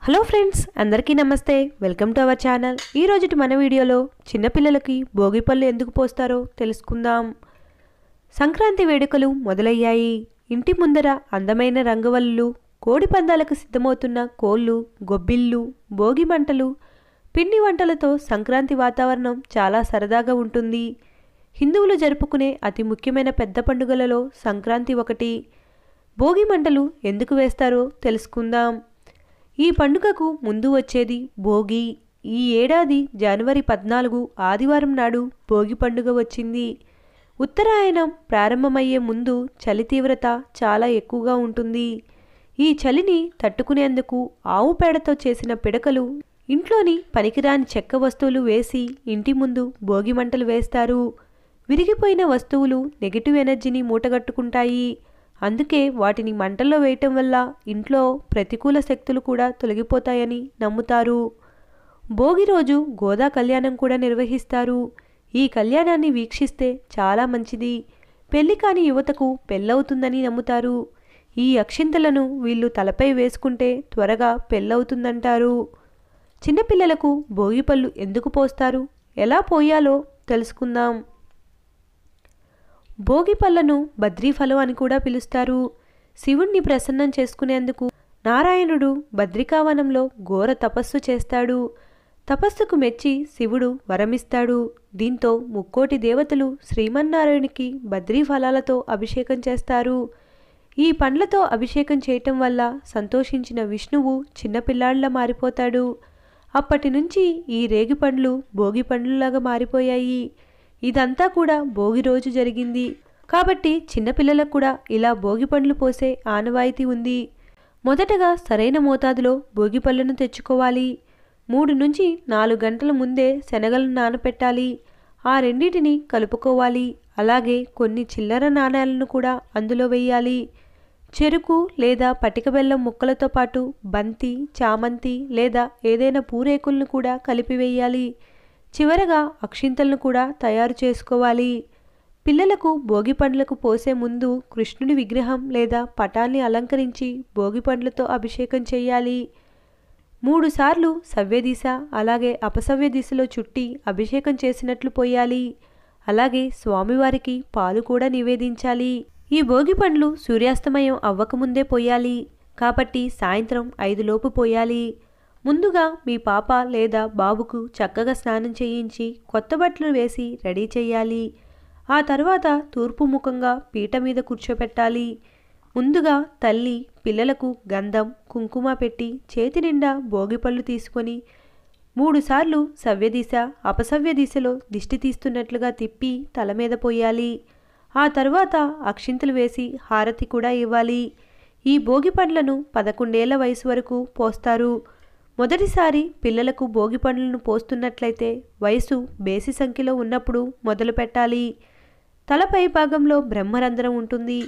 Hello friends, అందరికీ నమస్తే. Welcome to our channel. ఈ రోజుటి మన వీడియోలో చిన్నపిల్లలకి భోగి పళ్ళు ఎందుకు పోస్తారో తెలుసుకుందాం. సంక్రాంతి వేడుకలు మొదలయ్యాయి. ఇంటి ముందర అందమైన రంగవల్లులు, కోడి పందాలకు సిద్ధమవుతున్న కోళ్ళు, గొబ్బిళ్ళు, భోగి మంటలు, పిండి వంటలతో సంక్రాంతి వాతావరణం చాలా సరదాగా ఉంటుంది. హిందువులు జరుపుకునే అతి ముఖ్యమైన పెద్ద పండుగలలో సంక్రాంతి ఒకటి. భోగి మంటలు ఎందుకు వేస్తారో తెలుసుకుందాం. ఈ పండుగకు ముందు వచ్చేది భోగి. ఈ ఏడాది జనవరి 14 ఆదివారం నాడు భోగి పండుగ వచ్చింది. ఉత్తరాయణం ప్రారంభమయ్యే ముందు చలి తీవ్రత చాలా ఎక్కువగా ఉంటుంది. ఈ చలిని తట్టుకునేందుకు ఆవు పేడతో చేసిన పిడకలు, ఇంట్లోని పనికిరాని చెక్క వస్తువులు వేసి ఇంటి ముందు భోగి మంటలు వేస్తారు. విరిగిపోయిన వస్తువులు నెగిటివ్ ఎనర్జీని మూటగట్టుకుంటాయి. అందుకే వాటిని మంటల్లో వేయటం వల్ల ఇంట్లో ప్రతికూల శక్తులు కూడా తొలగిపోతాయని నమ్ముతారు. భోగి రోజు గోదా కళ్యాణం కూడా నిర్వహిస్తారు. ఈ కళ్యాణాన్ని వీక్షిస్తే చాలా మంచిది. పెళ్లి కాని యువతకు పెళ్ళవుతుందని నమ్ముతారు. ఈ అక్షింతలను వీళ్ళు తలపై వేసుకుంటే త్వరగా పెళ్ళవుతుందంటారు. చిన్నపిల్లలకు భోగి పళ్ళు ఎందుకు పోస్తారు, ఎలా పోయాలో తెలుసుకుందాం. భోగి పళ్ళను బద్రీఫలం అని కూడా పిలుస్తారు. శివుణ్ణి ప్రసన్నం చేసుకునేందుకు నారాయణుడు బద్రికావనంలో ఘోర తపస్సు చేస్తాడు. తపస్సుకు మెచ్చి శివుడు వరమిస్తాడు. దీంతో ముక్కోటి దేవతలు శ్రీమన్నారాయణునికి బద్రీఫలాలతో అభిషేకం చేస్తారు. ఈ పండ్లతో అభిషేకం చేయటం వల్ల సంతోషించిన విష్ణువు చిన్నపిల్లాళ్ళ మారిపోతాడు. అప్పటి నుంచి ఈ రేగి పండ్లు భోగి పండ్లులాగా మారిపోయాయి. ఇదంతా కూడా భోగి రోజు జరిగింది కాబట్టి చిన్నపిల్లలకు కూడా ఇలా భోగి పండ్లు పోసే ఆనవాయితీ ఉంది. మొదటగా సరైన మోతాదులో భోగి పళ్ళను తెచ్చుకోవాలి. 3 నుంచి 4 గంటల ముందే శనగలను నానపెట్టాలి. ఆ రెండింటిని కలుపుకోవాలి. అలాగే కొన్ని చిల్లర నాణాలను కూడా అందులో వేయాలి. చెరుకు లేదా పటిక బెల్లం ముక్కలతో పాటు బంతి, చామంతి లేదా ఏదైనా పూరేకులను కూడా కలిపివేయాలి. చివరగా అక్షింతలను కూడా తయారు చేసుకోవాలి. పిల్లలకు భోగి పండ్లకు పోసే ముందు కృష్ణుని విగ్రహం లేదా పటాన్ని అలంకరించి భోగి పండ్లతో అభిషేకం చేయాలి. 3 సార్లు సవ్యదిశ అలాగే అపసవ్య దిశలో చుట్టి అభిషేకం చేసినట్లు పోయాలి. అలాగే స్వామివారికి పాలు కూడా నివేదించాలి. ఈ భోగి పండ్లు సూర్యాస్తమయం అవ్వకముందే పోయాలి కాబట్టి సాయంత్రం 5 లోపు పోయాలి. ముందుగా మీ పాప లేదా బాబుకు చక్కగా స్నానం చేయించి కొత్త బట్టలు వేసి రెడీ చేయాలి. ఆ తర్వాత తూర్పు ముఖంగా పీట మీద కూర్చోపెట్టాలి. ముందుగా తల్లి పిల్లలకు గంధం, కుంకుమ పెట్టి చేతి నిండా భోగిపళ్ళు తీసుకొని 3 సార్లు సవ్యదిశ అపసవ్య దిశలో దిష్టి తీస్తున్నట్లుగా తిప్పి తల మీద పోయాలి. ఆ తర్వాత అక్షింతలు వేసి హారతి కూడా ఇవ్వాలి. ఈ భోగి పండ్లను 11 ఏళ్ల వయసు వరకు పోస్తారు. మొదటిసారి పిల్లలకు భోగి పండ్లను పోస్తున్నట్లయితే వయసు బేసి సంఖ్యలో ఉన్నప్పుడు మొదలు పెట్టాలి. తలపై భాగంలో బ్రహ్మరంధ్రం ఉంటుంది.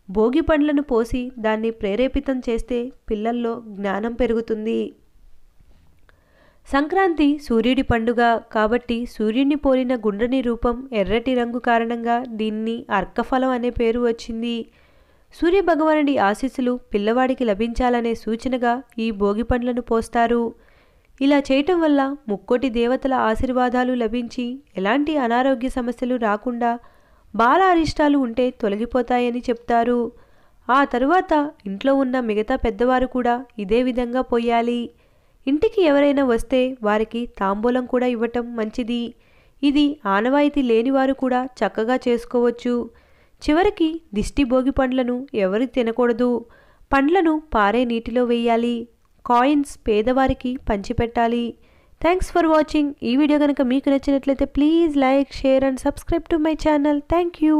భోగి పండ్లను పోసి దాన్ని ప్రేరేపితం చేస్తే పిల్లల్లో జ్ఞానం పెరుగుతుంది. సంక్రాంతి సూర్యుడి పండుగ కాబట్టి సూర్యుడిని పోలిన గుండ్రని రూపం, ఎర్రటి రంగు కారణంగా దీన్ని అర్కఫలం అనే పేరు వచ్చింది. సూర్య భగవానుడి ఆశీస్సులు పిల్లవాడికి లభించాలనే సూచనగా ఈ భోగి పండ్లను పోస్తారు. ఇలా చేయటం వల్ల ముక్కోటి దేవతల ఆశీర్వాదాలు లభించి ఎలాంటి అనారోగ్య సమస్యలు రాకుండా బాల అరిష్టాలు ఉంటే తొలగిపోతాయని చెప్తారు. ఆ తరువాత ఇంట్లో ఉన్న మిగతా పెద్దవారు కూడా ఇదే విధంగా పోయాలి. ఇంటికి ఎవరైనా వస్తే వారికి తాంబూలం కూడా ఇవ్వటం మంచిది. ఇది ఆనవాయితీ లేనివారు కూడా చక్కగా చేసుకోవచ్చు. చివరికి దిష్టి భోగి పండ్లను ఎవరు తినకూడదు. పండ్లను పారే నీటిలో వేయాలి. కాయిన్స్ పేదవారికి పంచిపెట్టాలి. Thanks for watching. ఈ వీడియో కనుక మీకు నచ్చినట్లయితే please like, share and subscribe to my channel. Thank you.